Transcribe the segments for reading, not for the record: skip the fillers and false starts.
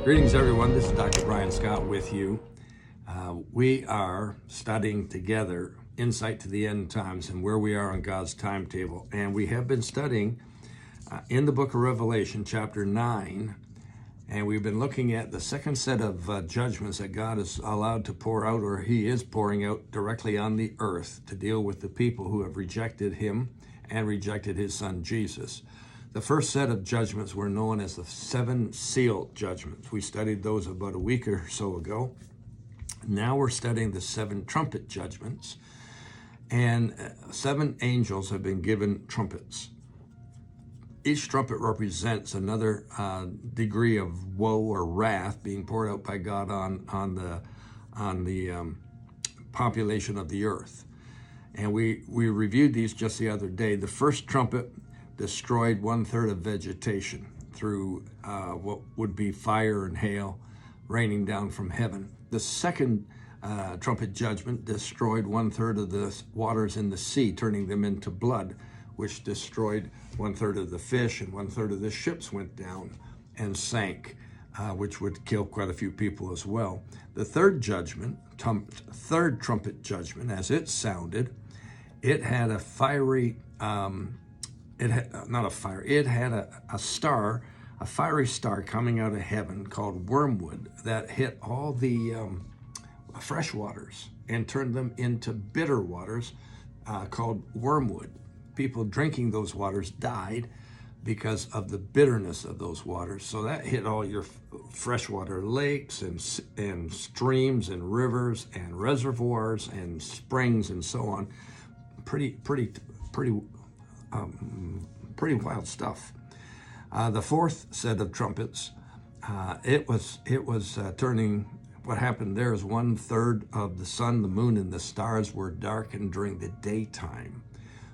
Greetings, everyone. This is Dr. Brian Scott with you. We are studying together Insight to the End Times and where we are on God's timetable. And we have been studying in the book of Revelation, chapter 9, and we've been looking at the second set of judgments that God is allowed to pour out, or He is pouring out directly on the earth to deal with the people who have rejected Him and rejected His Son, Jesus. The first set of judgments were known as the seven seal judgments. We studied those about a week or so ago. Now we're studying the seven trumpet judgments, and seven angels have been given trumpets. Each trumpet represents another degree of woe or wrath being poured out by God on the population of the earth. And we reviewed these just the other day. The first trumpet destroyed 1/3 of vegetation through what would be fire and hail raining down from heaven. The second trumpet judgment destroyed 1/3 of the waters in the sea, turning them into blood, which destroyed 1/3 of the fish, and 1/3 of the ships went down and sank, which would kill quite a few people as well. The third judgment, third trumpet judgment, as it sounded, it had a fiery it had a star, a fiery star coming out of heaven called wormwood that hit all the fresh waters and turned them into bitter waters called wormwood. People drinking those waters died because of the bitterness of those waters. So that hit all your freshwater lakes and streams and rivers and reservoirs and springs and so on. Pretty wild stuff. The fourth set of trumpets, it was turning. What happened there is 1/3 of the sun, the moon, and the stars were darkened during the daytime.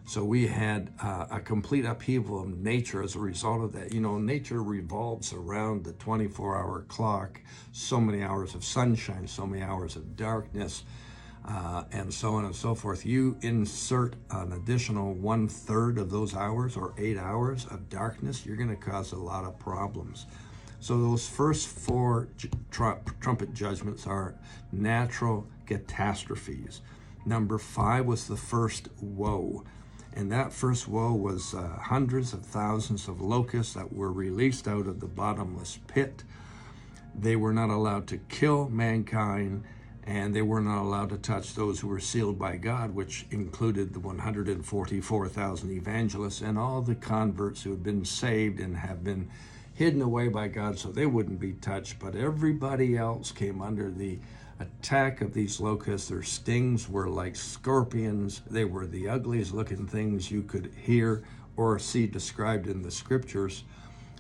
So we had a complete upheaval of nature as a result of that. You know, nature revolves around the 24-hour clock. So many hours of sunshine, so many hours of darkness, and so on and so forth. You insert an additional 1/3 of those hours or 8 hours of darkness, you're going to cause a lot of problems. So those first four trumpet judgments are natural catastrophes. Number 5 was the first woe. And that first woe was hundreds of thousands of locusts that were released out of the bottomless pit. They were not allowed to kill mankind, and they were not allowed to touch those who were sealed by God, which included the 144,000 evangelists and all the converts who had been saved and have been hidden away by God so they wouldn't be touched. But everybody else came under the attack of these locusts. Their stings were like scorpions. They were the ugliest looking things you could hear or see described in the scriptures.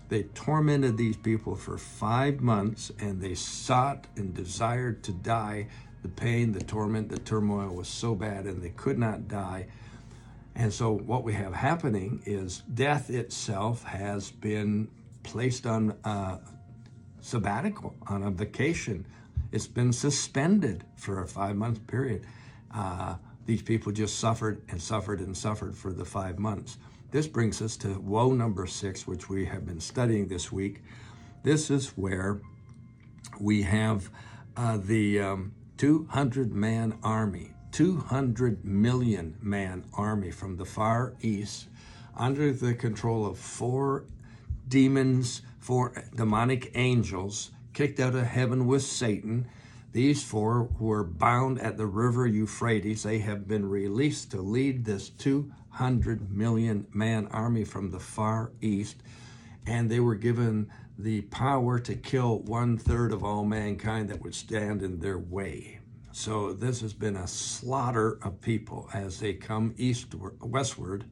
They tormented these people for 5 months, and they sought and desired to die. The pain, the torment, the turmoil was so bad, and they could not die. And so what we have happening is death itself has been placed on sabbatical, on a vacation. It's been suspended for a 5-month period. These people just suffered and suffered and suffered for the 5 months. This brings us to woe number 6, which we have been studying this week. This is where we have the 200-man army, 200 million man army from the Far East under the control of 4 demons, 4 demonic angels kicked out of heaven with Satan. These 4 were bound at the river Euphrates. They have been released to lead this 200 million man army from the Far East, and they were given the power to kill 1/3 of all mankind that would stand in their way. So this has been a slaughter of people as they come westward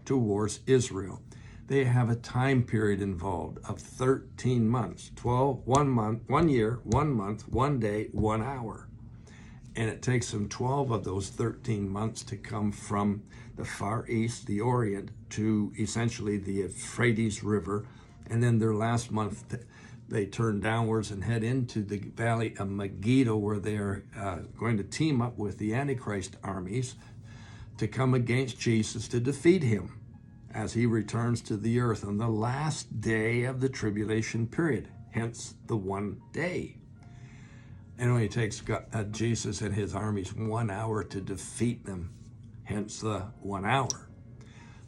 towards Israel. They have a time period involved of 13 months, 1 month, 1 year, 1 month, 1 day, 1 hour. And it takes them 12 of those 13 months to come from the Far East, the Orient, to essentially the Euphrates River. And then their last month, they turn downwards and head into the valley of Megiddo, where they are going to team up with the Antichrist armies to come against Jesus to defeat him as he returns to the earth on the last day of the tribulation period. hence the 1 day. It only takes Jesus and his armies 1 hour to defeat them, hence the 1 hour.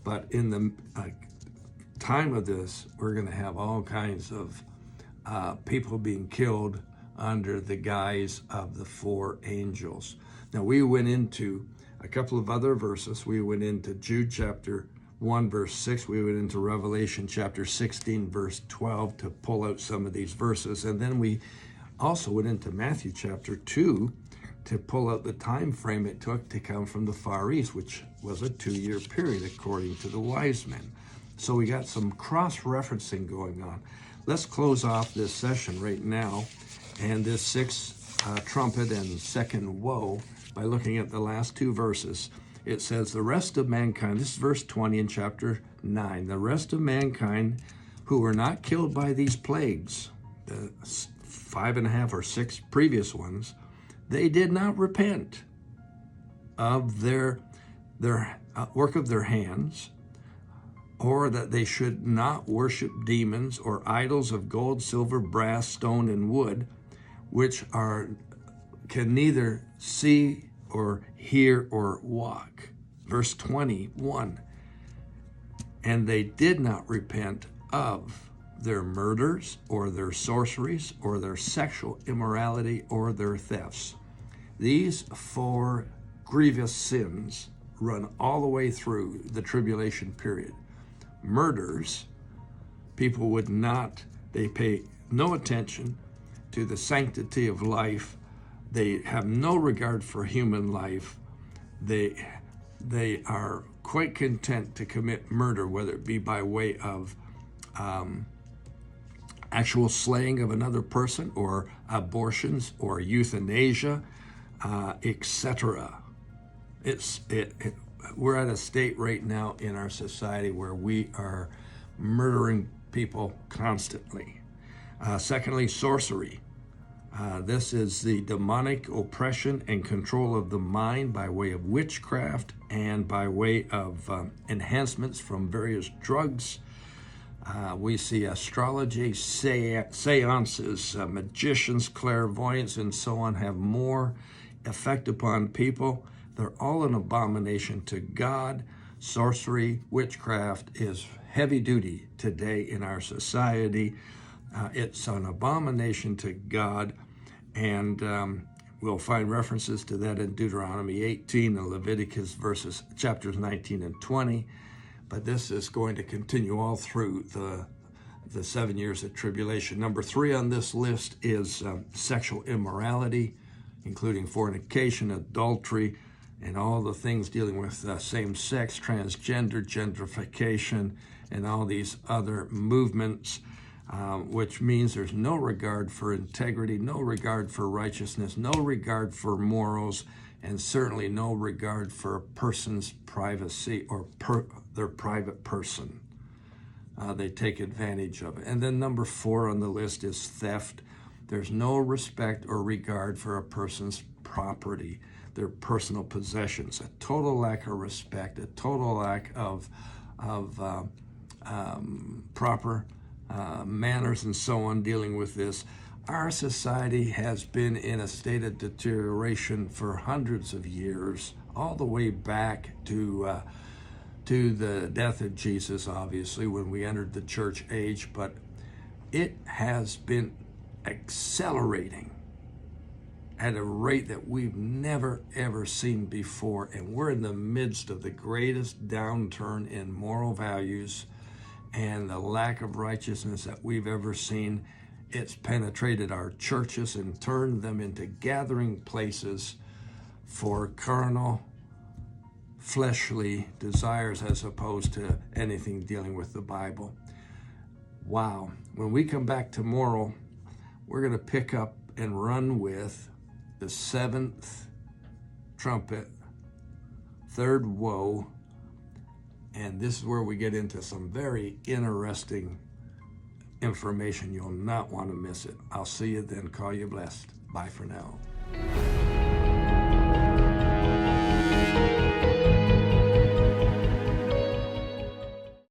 But in the time of this, we're going to have all kinds of people being killed under the guise of the 4 angels. Now, we went into a couple of other verses. We went into Jude chapter 1, verse 6. We went into Revelation chapter 16, verse 12 to pull out some of these verses. And then we also went into Matthew chapter 2 to pull out the time frame it took to come from the Far East, which was a 2-year period according to the wise men. So we got some cross-referencing going on. Let's close off this session right now and this 6th trumpet and 2nd woe by looking at the last 2 verses. It says, the rest of mankind, this is verse 20 in chapter 9, the rest of mankind who were not killed by these plagues, the 5.5 or 6 previous ones, they did not repent of their work of their hands, or that they should not worship demons or idols of gold, silver, brass, stone, and wood, which can neither see or hear or walk. Verse 21, and they did not repent of their murders or their sorceries or their sexual immorality or their thefts. These 4 grievous sins run all the way through the tribulation period. Murders, people they pay no attention to the sanctity of life. They have no regard for human life. They are quite content to commit murder, whether it be by way of actual slaying of another person or abortions or euthanasia, etc. We're at a state right now in our society where we are murdering people constantly. Secondly, sorcery. This is the demonic oppression and control of the mind by way of witchcraft and by way of enhancements from various drugs. We see astrology, seances, magicians, clairvoyants, and so on have more effect upon people. They're all an abomination to God. Sorcery, witchcraft is heavy duty today in our society. It's an abomination to God, and we'll find references to that in Deuteronomy 18 and Leviticus chapters 19 and 20. But this is going to continue all through the 7 years of tribulation. Number 3 on this list is sexual immorality, including fornication, adultery, and all the things dealing with same-sex, transgender, gentrification, and all these other movements, which means there's no regard for integrity, no regard for righteousness, no regard for morals, and certainly no regard for a person's privacy or their private person. They take advantage of it. And then number 4 on the list is theft. There's no respect or regard for a person's property, their personal possessions, a total lack of respect, a total lack of proper manners and so on dealing with this. Our society has been in a state of deterioration for hundreds of years, all the way back to the death of Jesus, obviously, when we entered the church age, but it has been accelerating at a rate that we've never, ever seen before. And we're in the midst of the greatest downturn in moral values and the lack of righteousness that we've ever seen. It's penetrated our churches and turned them into gathering places for carnal, fleshly desires as opposed to anything dealing with the Bible. Wow. When we come back tomorrow, we're going to pick up and run with the 7th trumpet, 3rd woe, and this is where we get into some very interesting information. You'll not want to miss it. I'll see you then. Call you blessed. Bye for now.